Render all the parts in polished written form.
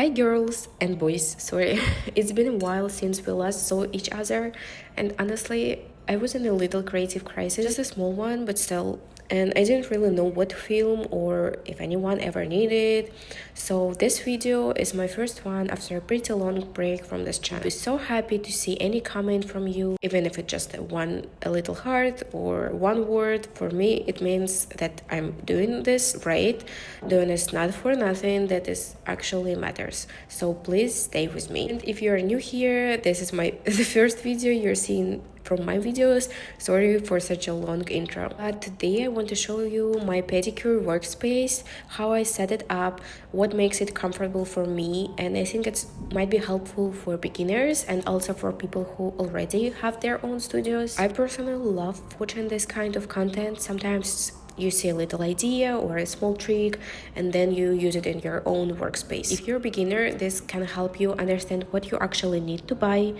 Hi girls and boys, sorry. It's been a while since we last saw each other, and honestly, I was in a little creative crisis, just a small one, but still. And I didn't really know what to film or if anyone ever needed. So this video is my first one after a pretty long break from this channel. I'm so happy to see any comment from you, even if it's just a little heart or one word. For me, it means that I'm doing this right, doing this not for nothing, that is actually matters. So please stay with me. And if you're new here, this is my the first video you're seeing from my videos. Sorry for such a long intro, but today I want to show you my pedicure workspace, how I set it up, what makes it comfortable for me, and I think it might be helpful for beginners and also for people who already have their own studios. I personally love watching this kind of content. Sometimes you see a little idea or a small trick and then you use it in your own workspace. If you're a beginner, this can help you understand what you actually need to buy,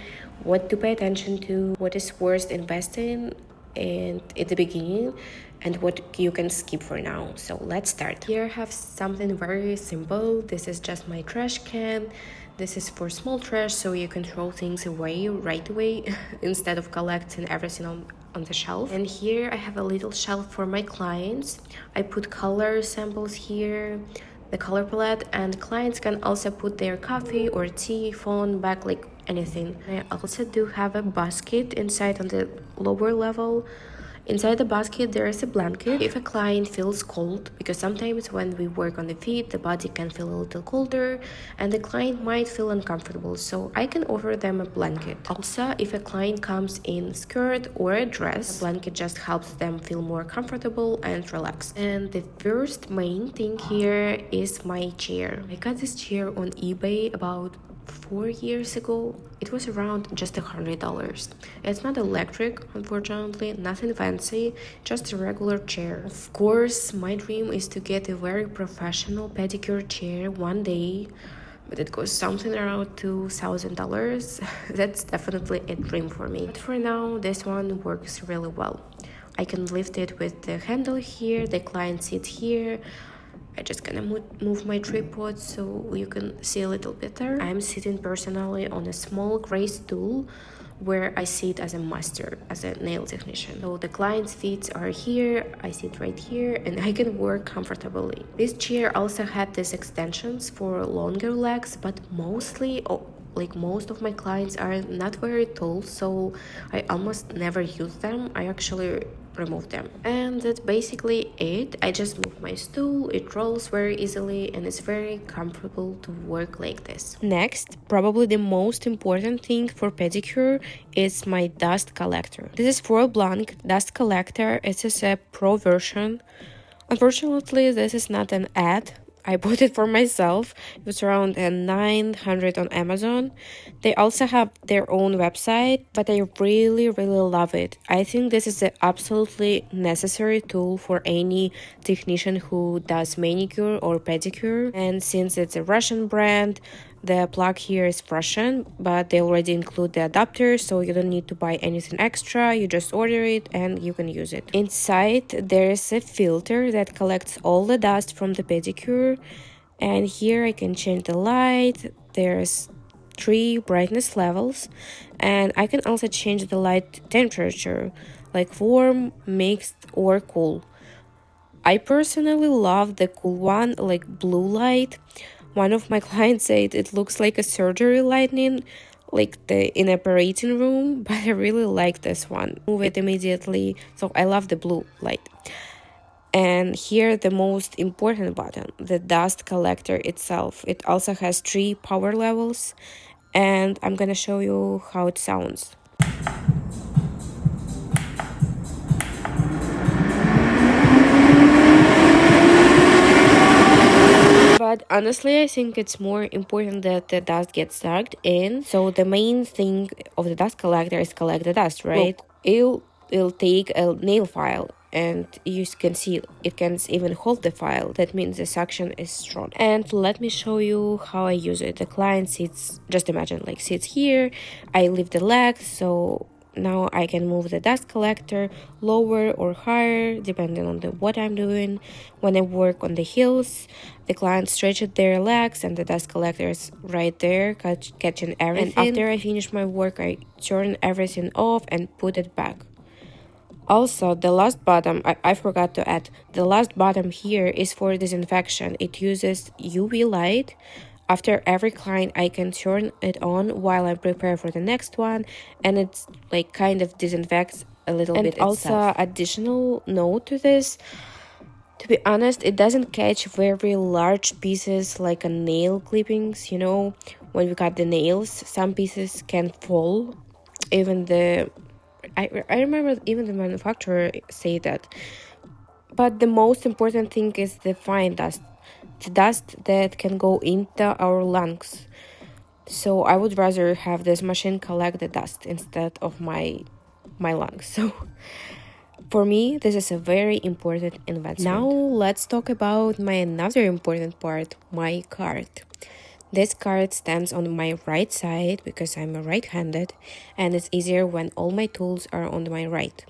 what to pay attention to, what is worth investing in at the beginning, and what you can skip for now. So let's start. Here I have something very simple. This is just my trash can. This is for small trash, so you can throw things away right away instead of collecting everything on the shelf. And here I have a little shelf for my clients. I put color samples here, the color palette, and clients can also put their coffee or tea, phone, bag, like anything. I also do have a basket inside on the lower level. Inside the basket there is a blanket if a client feels cold, because sometimes when we work on the feet the body can feel a little colder and the client might feel uncomfortable, so I can offer them a blanket. Also, if a client comes in skirt or a dress, a blanket just helps them feel more comfortable and relaxed. And the first main thing here is my chair. I got this chair on eBay about 4 years ago. It was around just $100. It's not electric, unfortunately, nothing fancy, just a regular chair. Of course, my dream is to get a very professional pedicure chair one day, but it costs something around $2,000. That's definitely a dream for me. But for now, this one works really well. I can lift it with the handle here, the client sits here. I just gonna move my tripod so you can see a little better. I'm sitting personally on a small gray stool where I sit as a master, as a nail technician. So the client's feet are here, I sit right here, and I can work comfortably. This chair also had these extensions for longer legs, but mostly, like most of my clients are not very tall, so I almost never use them. I actually remove them, and that's basically it. I just move my stool, it rolls very easily and it's very comfortable to work like this. Next, probably the most important thing for pedicure is my dust collector. This is for Blanc dust collector. It is a pro version. Unfortunately, this is not an ad. I bought it for myself. It was around $900 on Amazon. They also have their own website, but I really love it. I think this is an absolutely necessary tool for any technician who does manicure or pedicure. And since it's a Russian brand, the plug here is Russian, but they already include the adapter, so you don't need to buy anything extra. You just order it and you can use it. Inside there is a filter that collects all the dust from the pedicure, and here I can change the light. There's 3 brightness levels, and I can also change the light temperature, like warm, mixed, or cool. I personally love the cool one, like blue light. One of my clients said it looks like a surgery lighting, like in operating room, but I really like this one. Move it immediately, so I love the blue light. And here the most important button, the dust collector itself. It also has 3 power levels, and I'm gonna show you how it sounds. But honestly, I think it's more important that the dust gets sucked in. So the main thing of the dust collector is collect the dust, right? Look, it'll take a nail file, and you can see it can even hold the file. That means the suction is strong. And let me show you how I use it. The client sits, just imagine, like sits here. I lift the leg, so Now I can move the dust collector lower or higher depending on what I'm doing. When I work on the heels, the client stretches their legs and the dust collector is right there catching everything. And after I finish my work, I turn everything off and put it back. Also, the last bottom, I forgot to add, the last bottom here is for disinfection. It uses UV light. After every client, I can turn it on while I prepare for the next one, and it's like kind of disinfects a little bit itself. And also, additional note to this, to be honest, it doesn't catch very large pieces like a nail clippings, you know, when we cut the nails, some pieces can fall. Even I remember even the manufacturer say that. But the most important thing is the fine dust, the dust that can go into our lungs. So I would rather have this machine collect the dust instead of my lungs. So for me, this is a very important investment. Now let's talk about my another important part, my card. This card stands on my right side because I'm right-handed, and it's easier when all my tools are on my right.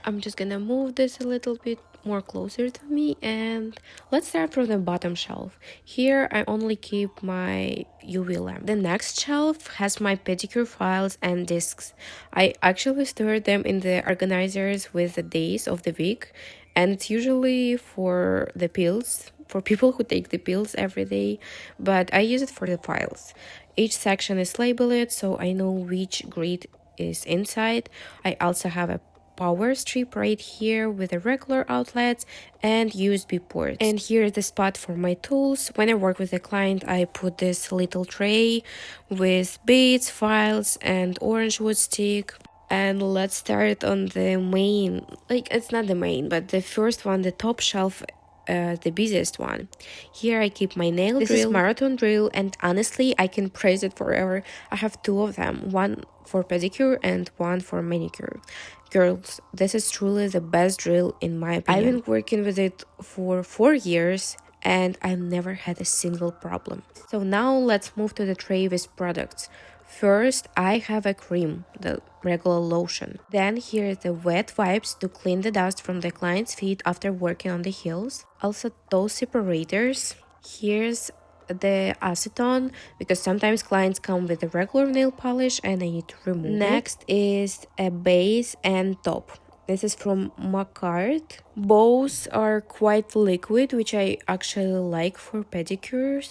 I'm just gonna move this a little bit more closer to me, and let's start from the bottom shelf. Here I only keep my UV lamp. The next shelf has my pedicure files and discs. I actually store them in the organizers with the days of the week, and it's usually for the pills, for people who take the pills every day, but I use it for the files. Each section is labeled so I know which grid is inside. I also have a power strip right here with the regular outlets and USB ports. And here is the spot for my tools. When I work with a client, I put this little tray with beads, files, and orange wood stick. And let's start on the main, like it's not the main, but the first one, the top shelf, the busiest one. Here I keep my nail drill. This is marathon drill, and honestly I can praise it forever. I have two of them, one for pedicure and one for manicure. Girls, this is truly the best drill in my opinion. I've been working with it for 4 years and I've never had a single problem. So now let's move to the tray with products. First, I have a cream, the regular lotion. Then here is the wet wipes to clean the dust from the client's feet after working on the heels. Also, those separators. Here's the acetone, because sometimes clients come with a regular nail polish and I need to remove it. Next is a base and top. This is from Macard. Both are quite liquid, which I actually like for pedicures.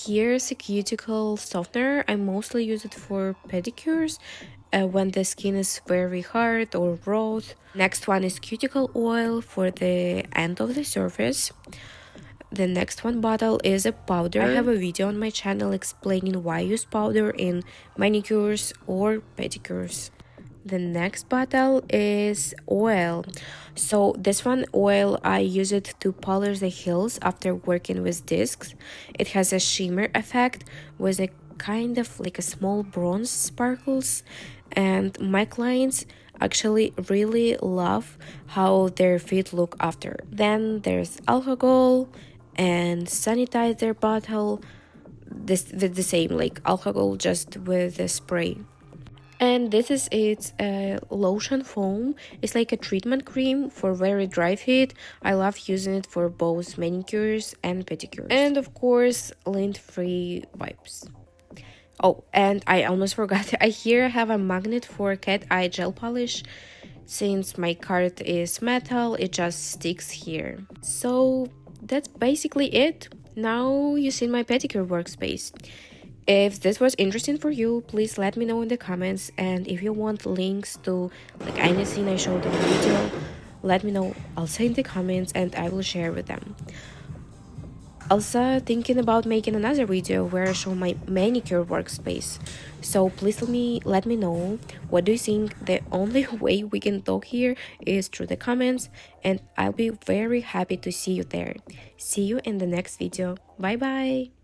Here's a cuticle softener. I mostly use it for pedicures when the skin is very hard or raw. Next one is cuticle oil for the end of the surface. The next one bottle is a powder. I have a video on my channel explaining why I use powder in manicures or pedicures. The next bottle is oil. So this one oil, I use it to polish the heels after working with discs. It has a shimmer effect with a kind of like a small bronze sparkles, and my clients actually really love how their feet look after. Then there's alcohol and sanitizer bottle. This the same, like alcohol just with a spray. And this is its lotion foam. It's like a treatment cream for very dry feet. I love using it for both manicures and pedicures. And of course, lint-free wipes. Oh, and I almost forgot. I here have a magnet for cat eye gel polish. Since my card is metal, it just sticks here. So that's basically it. Now you see my pedicure workspace. If this was interesting for you, please let me know in the comments, and if you want links to like anything I showed in the video, let me know also in the comments and I will share with them. Also thinking about making another video where I show my manicure workspace. So please let me know what do you think. The only way we can talk here is through the comments, and I'll be very happy to see you there. See you in the next video. Bye bye.